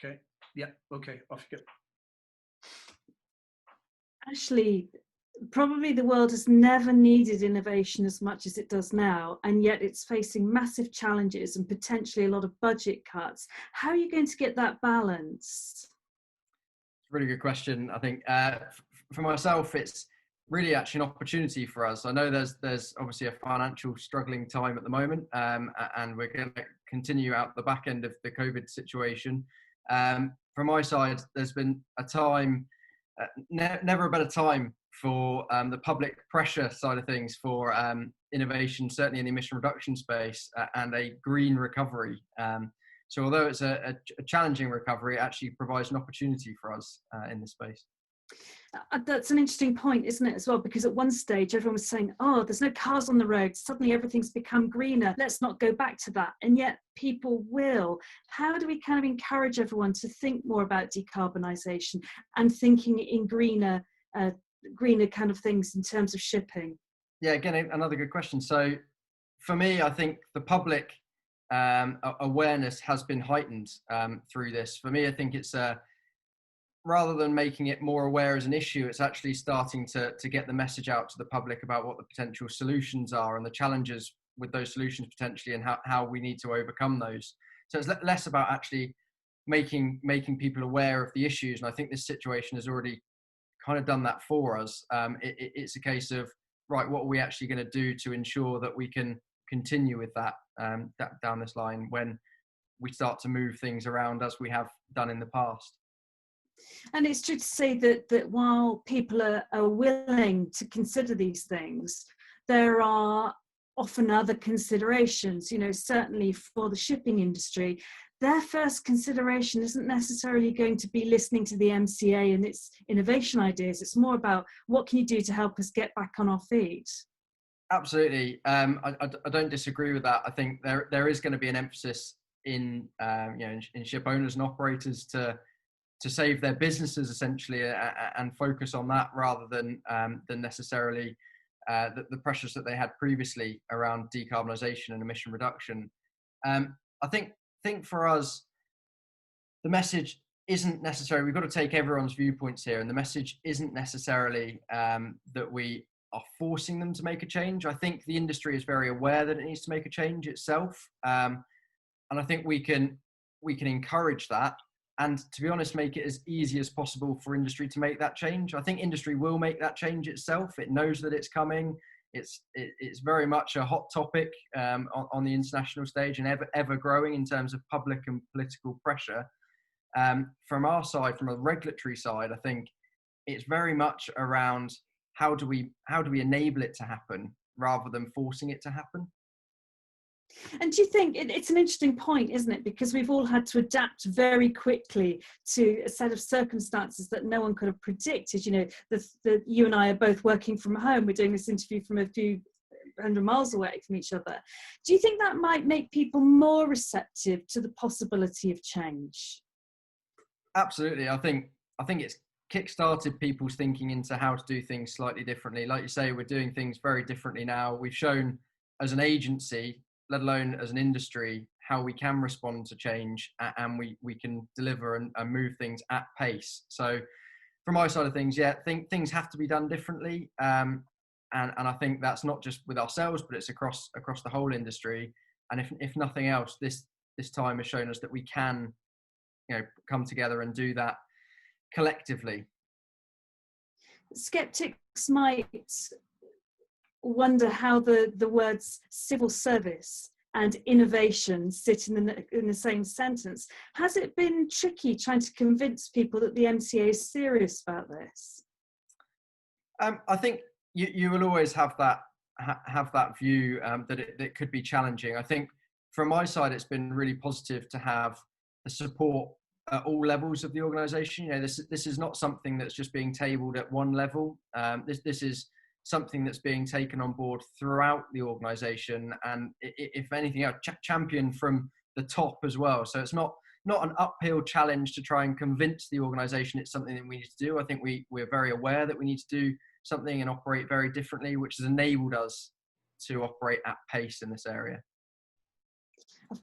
Okay. Yeah. Okay. Off you go. Actually, probably the world has never needed innovation as much as it does now, and yet it's facing massive challenges and potentially a lot of budget cuts. How are you going to get that balance? Really good question. I think for myself, it's really actually an opportunity for us. I know there's obviously a financial struggling time at the moment, and we're going to continue out the back end of the COVID situation. From my side, there's been a time, never a better time for the public pressure side of things for innovation, certainly in the emission reduction space, and a green recovery. So although it's a challenging recovery, it actually provides an opportunity for us in this space. That's an interesting point, isn't it, as well? Because at one stage, everyone was saying, oh, there's no cars on the road. Suddenly everything's become greener. Let's not go back to that. And yet people will. How do we kind of encourage everyone to think more about decarbonisation and thinking in greener kind of things in terms of shipping? Yeah, again, another good question. So for me, I think the public awareness has been heightened through this. For me, I think it's rather than making it more aware as an issue, it's actually starting to get the message out to the public about what the potential solutions are and the challenges with those solutions potentially, and how we need to overcome those. So it's less about actually making people aware of the issues. And I think this situation has already kind of done that for us. It's a case of, right, what are we actually going to do to ensure that we can continue with that down this line when we start to move things around as we have done in the past. And it's true to say that while people are willing to consider these things, there are often other considerations. You know, certainly for the shipping industry, their first consideration isn't necessarily going to be listening to the MCA and its innovation ideas. It's more about, what can you do to help us get back on our feet? Absolutely. I don't disagree with that. I think there is going to be an emphasis in ship owners and operators to save their businesses essentially, and focus on that rather than necessarily the pressures that they had previously around decarbonisation and emission reduction. I think for us, the message isn't necessarily, we've got to take everyone's viewpoints here, and the message isn't necessarily that we are forcing them to make a change. I think the industry is very aware that it needs to make a change itself, and I think we can encourage that, and to be honest, make it as easy as possible for industry to make that change. I think industry will make that change itself. It knows that it's coming. It's very much a hot topic on the international stage, and ever growing in terms of public and political pressure. From our side, from a regulatory side, I think it's very much around how do we enable it to happen rather than forcing it to happen. And do you think it's an interesting point, isn't it? Because we've all had to adapt very quickly to a set of circumstances that no one could have predicted. You know, you and I are both working from home. We're doing this interview from a few hundred miles away from each other. Do you think that might make people more receptive to the possibility of change? Absolutely. I think it's kick-started people's thinking into how to do things slightly differently. Like you say, we're doing things very differently now. We've shown as an agency, let alone as an industry, how we can respond to change, and we can deliver and move things at pace. So from my side of things, yeah, things have to be done differently. And I think that's not just with ourselves, but it's across the whole industry. And if nothing else, this time has shown us that we can, come together and do that collectively. Skeptics might wonder how the words civil service and innovation sit in the same sentence. Has it been tricky trying to convince people that the MCA is serious about this? I think you will always have that view that it could be challenging. I think from my side, it's been really positive to have the support at all levels of the organisation. This is not something that's just being tabled at one level. This is something that's being taken on board throughout the organisation, and if anything else, championed from the top as well. So it's not an uphill challenge to try and convince the organisation it's something that we need to do. I think we're very aware that we need to do something and operate very differently, which has enabled us to operate at pace in this area.